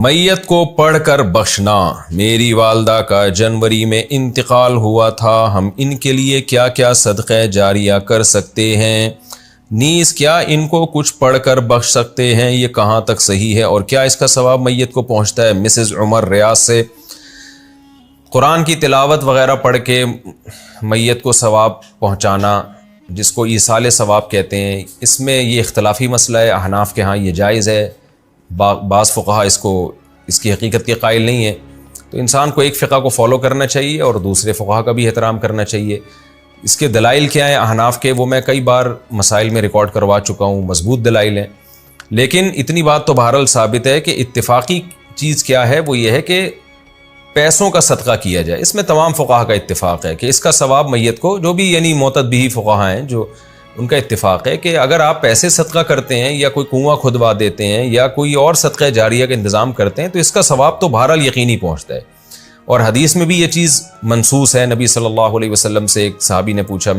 میت کو پڑھ کر بخشنا۔ میری والدہ کا جنوری میں انتقال ہوا تھا، ہم ان کے لیے کیا کیا صدقہ جاریہ کر سکتے ہیں؟ نیز کیا ان کو کچھ پڑھ کر بخش سکتے ہیں؟ یہ کہاں تک صحیح ہے اور کیا اس کا ثواب میت کو پہنچتا ہے؟ مسز عمر ریاض سے۔ قرآن کی تلاوت وغیرہ پڑھ کے میت کو ثواب پہنچانا، جس کو ایصال ثواب کہتے ہیں، اس میں یہ اختلافی مسئلہ ہے۔ احناف کے ہاں یہ جائز ہے، بعض فقہا اس کی حقیقت کے قائل نہیں ہیں۔ تو انسان کو ایک فقہ کو فالو کرنا چاہیے اور دوسرے فقہا کا بھی احترام کرنا چاہیے۔ اس کے دلائل کیا ہیں احناف کے، وہ میں کئی بار مسائل میں ریکارڈ کروا چکا ہوں، مضبوط دلائل ہیں۔ لیکن اتنی بات تو بہرحال ثابت ہے کہ اتفاقی چیز کیا ہے، وہ یہ ہے کہ پیسوں کا صدقہ کیا جائے۔ اس میں تمام فقہا کا اتفاق ہے کہ اس کا ثواب میت کو، جو بھی یعنی معتد بھی فقہا ہیں، جو ان کا اتفاق ہے کہ اگر آپ پیسے صدقہ کرتے ہیں یا کوئی کنواں کھدوا دیتے ہیں یا کوئی اور صدقہ جاریہ کا انتظام کرتے ہیں تو اس کا ثواب تو بہرحال یقینی پہنچتا ہے۔ اور حدیث میں بھی یہ چیز منصوص ہے۔ نبی صلی اللہ علیہ وسلم سے ایک صحابیہ نے پوچھا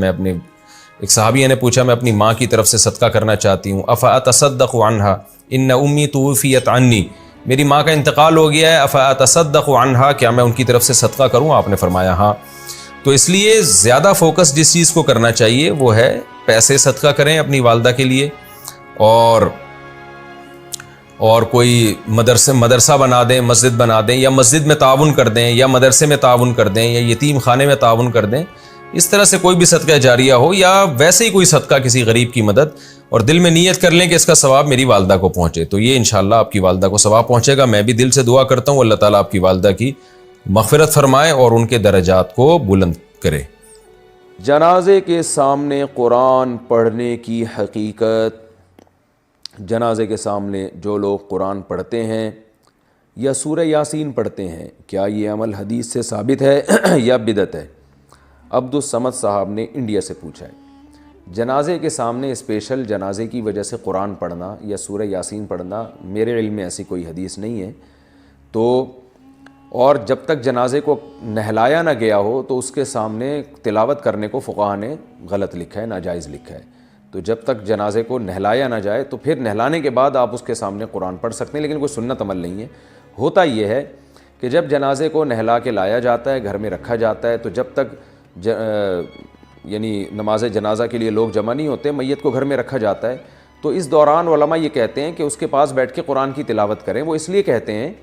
میں اپنی ماں کی طرف سے صدقہ کرنا چاہتی ہوں، افاتصدق عنہا ان امی توفیت عنی، میری ماں کا انتقال ہو گیا ہے، افاتصدق عنہا، کیا میں ان کی طرف سے صدقہ کروں؟ آپ نے فرمایا ہاں۔ تو اس لیے زیادہ فوکس جس چیز کو کرنا چاہیے وہ ہے پیسے صدقہ کریں اپنی والدہ کے لیے، اور کوئی مدرسہ بنا دیں، مسجد بنا دیں، یا مسجد میں تعاون کر دیں، یا مدرسے میں تعاون کر دیں، یا یتیم خانے میں تعاون کر دیں۔ اس طرح سے کوئی بھی صدقہ جاریہ ہو یا ویسے ہی کوئی صدقہ کسی غریب کی مدد، اور دل میں نیت کر لیں کہ اس کا ثواب میری والدہ کو پہنچے، تو یہ انشاءاللہ آپ کی والدہ کو ثواب پہنچے گا۔ میں بھی دل سے دعا کرتا ہوں اللہ تعالیٰ آپ کی والدہ کی مغفرت فرمائے اور ان کے درجات کو بلند کرے۔ جنازے کے سامنے قرآن پڑھنے کی حقیقت۔ جنازے کے سامنے جو لوگ قرآن پڑھتے ہیں یا سورہ یاسین پڑھتے ہیں، کیا یہ عمل حدیث سے ثابت ہے یا بدعت ہے؟ عبدالصمد صاحب نے انڈیا سے پوچھا ہے۔ جنازے کے سامنے اسپیشل جنازے کی وجہ سے قرآن پڑھنا یا سورہ یاسین پڑھنا، میرے علم میں ایسی کوئی حدیث نہیں ہے۔ اور جب تک جنازے کو نہلایا نہ گیا ہو تو اس کے سامنے تلاوت کرنے کو فقہا نے غلط لکھا ہے، ناجائز لکھا ہے۔ تو جب تک جنازے کو نہلایا نہ جائے تو پھر نہلانے کے بعد آپ اس کے سامنے قرآن پڑھ سکتے ہیں، لیکن کوئی سنت عمل نہیں ہے۔ ہوتا یہ ہے کہ جب جنازے کو نہلا کے لایا جاتا ہے، گھر میں رکھا جاتا ہے، تو جب تک یعنی نماز جنازہ کے لیے لوگ جمع نہیں ہوتے، میت کو گھر میں رکھا جاتا ہے، تو اس دوران علماء یہ کہتے ہیں کہ اس کے پاس بیٹھ کے قرآن کی تلاوت کریں۔ وہ اس لیے کہتے ہیں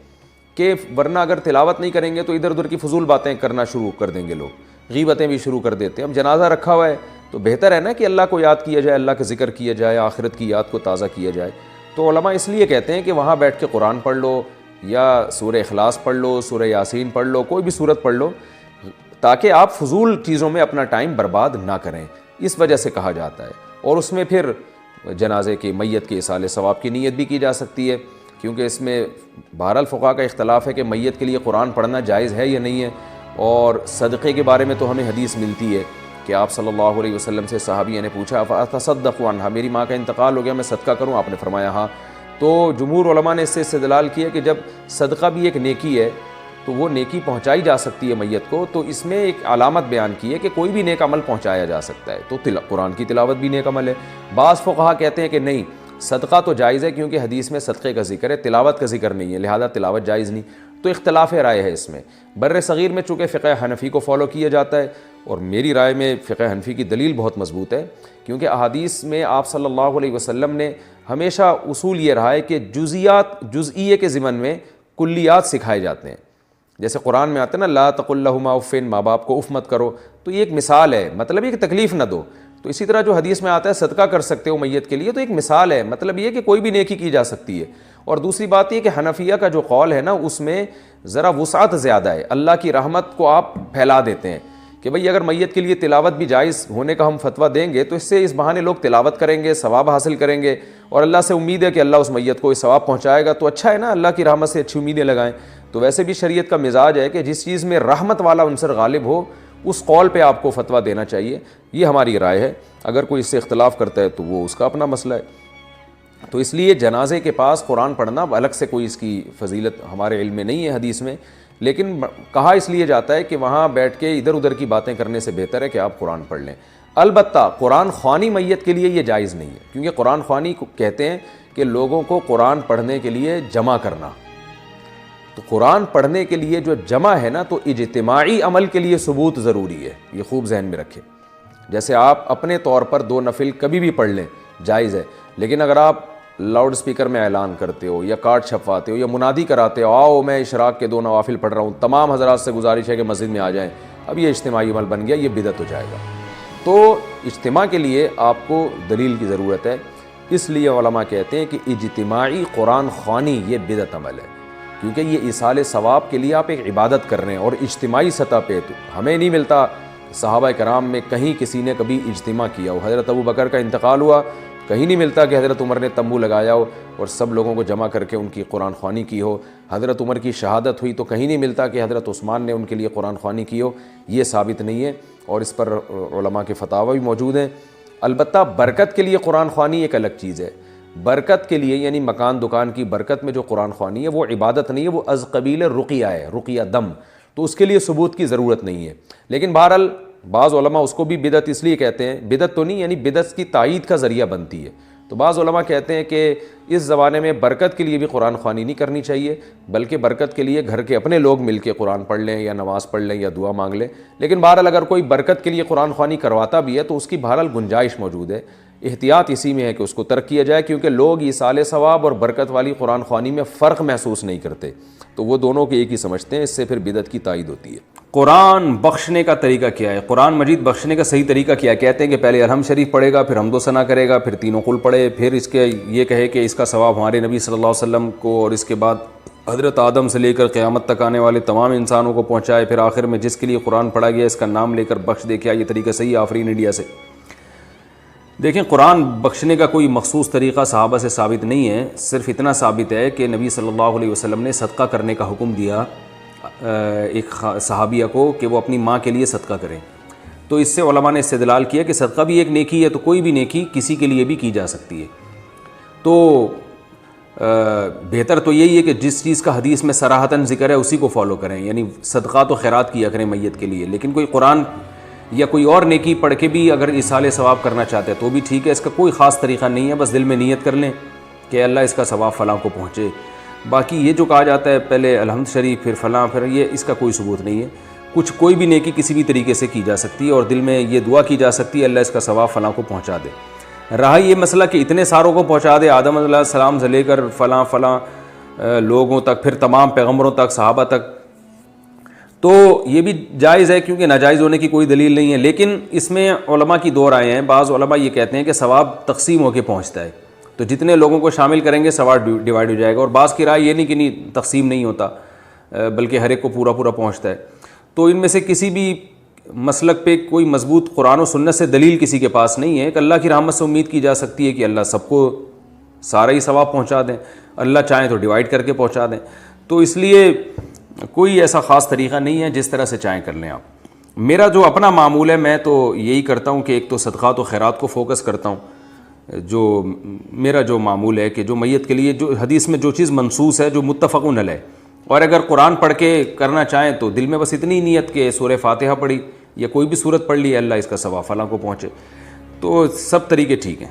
کہ ورنہ اگر تلاوت نہیں کریں گے تو ادھر ادھر کی فضول باتیں کرنا شروع کر دیں گے، لوگ غیبتیں بھی شروع کر دیتے ہیں۔ اب جنازہ رکھا ہوا ہے تو بہتر ہے نا کہ اللہ کو یاد کیا جائے، اللہ کا ذکر کیا جائے، آخرت کی یاد کو تازہ کیا جائے۔ تو علماء اس لیے کہتے ہیں کہ وہاں بیٹھ کے قرآن پڑھ لو، یا سورہ اخلاص پڑھ لو، سورہ یاسین پڑھ لو، کوئی بھی سورت پڑھ لو، تاکہ آپ فضول چیزوں میں اپنا ٹائم برباد نہ کریں، اس وجہ سے کہا جاتا ہے۔ اور اس میں پھر جنازے کے میت کے ایصال ثواب کی نیت بھی کی جا سکتی ہے، کیونکہ اس میں بہرحال فقہا کا اختلاف ہے کہ میت کے لیے قرآن پڑھنا جائز ہے یا نہیں ہے۔ اور صدقے کے بارے میں تو ہمیں حدیث ملتی ہے کہ آپ صلی اللہ علیہ وسلم سے صحابیہ نے پوچھا فاتصدق عنہا، میری ماں کا انتقال ہو گیا، میں صدقہ کروں؟ آپ نے فرمایا ہاں۔ تو جمہور علماء نے اس سے استدلال کیا کہ جب صدقہ بھی ایک نیکی ہے تو وہ نیکی پہنچائی جا سکتی ہے میت کو، تو اس میں ایک علامت بیان کی ہے کہ کوئی بھی نیک عمل پہنچایا جا سکتا ہے، تو قرآن کی تلاوت بھی نیک عمل ہے۔ بعض فقہا کہتے ہیں کہ نہیں، صدقہ تو جائز ہے کیونکہ حدیث میں صدقے کا ذکر ہے، تلاوت کا ذکر نہیں ہے، لہذا تلاوت جائز نہیں۔ تو اختلاف رائے ہے اس میں۔ بر صغیر میں چونکہ فقہ حنفی کو فالو کیا جاتا ہے، اور میری رائے میں فقہ حنفی کی دلیل بہت مضبوط ہے، کیونکہ احادیث میں آپ صلی اللہ علیہ وسلم نے ہمیشہ اصول یہ رہا ہے کہ جزئیے کے ضمن میں کلیات سکھائے جاتے ہیں۔ جیسے قرآن میں آتا ہے نا لا تقل لہما اف، ماں باپ کو اف مت کرو، تو یہ ایک مثال ہے، مطلب یہ کہ تکلیف نہ دو۔ تو اسی طرح جو حدیث میں آتا ہے صدقہ کر سکتے ہو میت کے لیے، تو ایک مثال ہے، مطلب یہ کہ کوئی بھی نیکی کی جا سکتی ہے۔ اور دوسری بات یہ کہ حنفیہ کا جو قول ہے نا، اس میں ذرا وسعت زیادہ ہے، اللہ کی رحمت کو آپ پھیلا دیتے ہیں کہ بھئی اگر میت کے لیے تلاوت بھی جائز ہونے کا ہم فتویٰ دیں گے تو اس بہانے لوگ تلاوت کریں گے، ثواب حاصل کریں گے، اور اللہ سے امید ہے کہ اللہ اس میت کو ثواب پہنچائے گا، تو اچھا ہے نا، اللہ کی رحمت سے اچھی امیدیں لگائیں۔ تو ویسے بھی شریعت کا مزاج ہے کہ جس چیز میں رحمت والا عنصر غالب ہو اس قول پہ آپ کو فتویٰ دینا چاہیے، یہ ہماری رائے ہے۔ اگر کوئی اس سے اختلاف کرتا ہے تو وہ اس کا اپنا مسئلہ ہے۔ تو اس لیے جنازے کے پاس قرآن پڑھنا الگ سے کوئی اس کی فضیلت ہمارے علم میں نہیں ہے حدیث میں، لیکن کہا اس لیے جاتا ہے کہ وہاں بیٹھ کے ادھر ادھر کی باتیں کرنے سے بہتر ہے کہ آپ قرآن پڑھ لیں۔ البتہ قرآن خوانی میت کے لیے یہ جائز نہیں ہے، کیونکہ قرآن خوانی کو کہتے ہیں کہ لوگوں کو قرآن پڑھنے کے لیے جمع کرنا، تو قرآن پڑھنے کے لیے جو جمع ہے نا، تو اجتماعی عمل کے لیے ثبوت ضروری ہے، یہ خوب ذہن میں رکھیں۔ جیسے آپ اپنے طور پر 2 نفل کبھی بھی پڑھ لیں، جائز ہے، لیکن اگر آپ لاؤڈ سپیکر میں اعلان کرتے ہو یا کارڈ چھپواتے ہو یا منادی کراتے ہو، آؤ میں اشراق کے 2 نوافل پڑھ رہا ہوں، تمام حضرات سے گزارش ہے کہ مسجد میں آ جائیں، اب یہ اجتماعی عمل بن گیا، یہ بدعت ہو جائے گا۔ تو اجتماع کے لیے آپ کو دلیل کی ضرورت ہے، اس لیے علماء کہتے ہیں کہ اجتماعی قرآن خوانی یہ بدعت عمل ہے، کیونکہ یہ ایصال ثواب کے لیے آپ ایک عبادت کر رہے ہیں، اور اجتماعی سطح پہ تو ہمیں نہیں ملتا صحابہ کرام میں کہیں کسی نے کبھی اجتماع کیا ہو۔ حضرت ابو بکر کا انتقال ہوا، کہیں نہیں ملتا کہ حضرت عمر نے تمبو لگایا ہو اور سب لوگوں کو جمع کر کے ان کی قرآن خوانی کی ہو۔ حضرت عمر کی شہادت ہوئی تو کہیں نہیں ملتا کہ حضرت عثمان نے ان کے لیے قرآن خوانی کی ہو، یہ ثابت نہیں ہے، اور اس پر علماء کے فتاوی بھی موجود ہیں۔ البتہ برکت کے لیے قرآن خوانی ایک الگ چیز ہے، برکت کے لیے یعنی مکان دکان کی برکت میں جو قرآن خوانی ہے وہ عبادت نہیں ہے، وہ از قبیل رقیہ ہے، رقیہ دم، تو اس کے لیے ثبوت کی ضرورت نہیں ہے۔ لیکن بہرحال بعض علماء اس کو بھی بدعت اس لیے کہتے ہیں، بدعت تو نہیں، یعنی بدعت کی تائید کا ذریعہ بنتی ہے۔ تو بعض علماء کہتے ہیں کہ اس زمانے میں برکت کے لیے بھی قرآن خوانی نہیں کرنی چاہیے، بلکہ برکت کے لیے گھر کے اپنے لوگ مل کے قرآن پڑھ لیں یا نماز پڑھ لیں یا دعا مانگ لیں۔ لیکن بہرحال اگر کوئی برکت کے لیے قرآن خوانی کرواتا بھی ہے تو اس کی بہرحال گنجائش موجود ہے، احتیاط اسی میں ہے کہ اس کو ترک کیا جائے، کیونکہ لوگ ایصال ثواب اور برکت والی قرآن خوانی میں فرق محسوس نہیں کرتے، تو وہ دونوں کے ایک ہی سمجھتے ہیں، اس سے پھر بدعت کی تائید ہوتی ہے۔ قرآن بخشنے کا طریقہ کیا ہے؟ قرآن مجید بخشنے کا صحیح طریقہ کیا ہے؟ کہتے ہیں کہ پہلے الحمد شریف پڑھے گا، پھر حمد و ثنا کرے گا، پھر تینوں قل پڑھے، پھر اس کے یہ کہے کہ اس کا ثواب ہمارے نبی صلی اللہ علیہ وسلم کو اور اس کے بعد حضرت آدم سے لے کر قیامت تک آنے والے تمام انسانوں کو پہنچائے، پھر آخر میں جس کے لیے قرآن پڑھا گیا اس کا نام لے کر بخش دے۔ کیا یہ طریقہ صحیح ہے آفرین انڈیا سے؟ دیکھیں، قرآن بخشنے کا کوئی مخصوص طریقہ صحابہ سے ثابت نہیں ہے، صرف اتنا ثابت ہے کہ نبی صلی اللہ علیہ وسلم نے صدقہ کرنے کا حکم دیا ایک صحابیہ کو کہ وہ اپنی ماں کے لیے صدقہ کریں، تو اس سے علماء نے استدلال کیا کہ صدقہ بھی ایک نیکی ہے، تو کوئی بھی نیکی کسی کے لیے بھی کی جا سکتی ہے۔ تو بہتر تو یہی ہے کہ جس چیز کا حدیث میں صراحتاً ذکر ہے اسی کو فالو کریں، یعنی صدقات و خیرات کیا کریں میت کے لیے، لیکن کوئی قرآن یا کوئی اور نیکی پڑھ کے بھی اگر ایصال ثواب کرنا چاہتے ہیں تو بھی ٹھیک ہے، اس کا کوئی خاص طریقہ نہیں ہے، بس دل میں نیت کر لیں کہ اللہ اس کا ثواب فلاں کو پہنچے۔ باقی یہ جو کہا جاتا ہے پہلے الحمد شریف پھر فلاں پھر یہ، اس کا کوئی ثبوت نہیں ہے۔ کوئی بھی نیکی کسی بھی طریقے سے کی جا سکتی ہے، اور دل میں یہ دعا کی جا سکتی ہے اللہ اس کا ثواب فلاں کو پہنچا دے۔ رہا یہ مسئلہ کہ اتنے ساروں کو پہنچا دے، آدم علیہ السلام سے لے کر فلاں لوگوں تک، پھر تمام پیغمبروں تک، صحابہ تک، تو یہ بھی جائز ہے، کیونکہ ناجائز ہونے کی کوئی دلیل نہیں ہے۔ لیکن اس میں علماء کی 2 رائے ہیں۔ بعض علماء یہ کہتے ہیں کہ ثواب تقسیم ہو کے پہنچتا ہے، تو جتنے لوگوں کو شامل کریں گے ثواب ڈیوائڈ ہو جائے گا، اور بعض کی رائے یہ نہیں کہ نہیں تقسیم نہیں ہوتا، بلکہ ہر ایک کو پورا پہنچتا ہے۔ تو ان میں سے کسی بھی مسلک پہ کوئی مضبوط قرآن و سنت سے دلیل کسی کے پاس نہیں ہے کہ اللہ کی رحمت سے امید کی جا سکتی ہے کہ اللہ سب کو سارا ہی ثواب پہنچا دیں، اللہ چاہیں تو ڈیوائڈ کر کے پہنچا دیں۔ تو اس لیے کوئی ایسا خاص طریقہ نہیں ہے، جس طرح سے چاہیں کر لیں آپ۔ میرا جو اپنا معمول ہے، میں تو یہی کرتا ہوں کہ ایک تو صدقات و خیرات کو فوکس کرتا ہوں، جو میرا جو معمول ہے کہ جو میت کے لیے جو حدیث میں جو چیز منصوص ہے، جو متفق علیہ، اور اگر قرآن پڑھ کے کرنا چاہیں تو دل میں بس اتنی نیت کہ سورہ فاتحہ پڑھی یا کوئی بھی سورت پڑھ لی، اللہ اس کا ثواب فلاں کو پہنچے، تو سب طریقے ٹھیک ہیں۔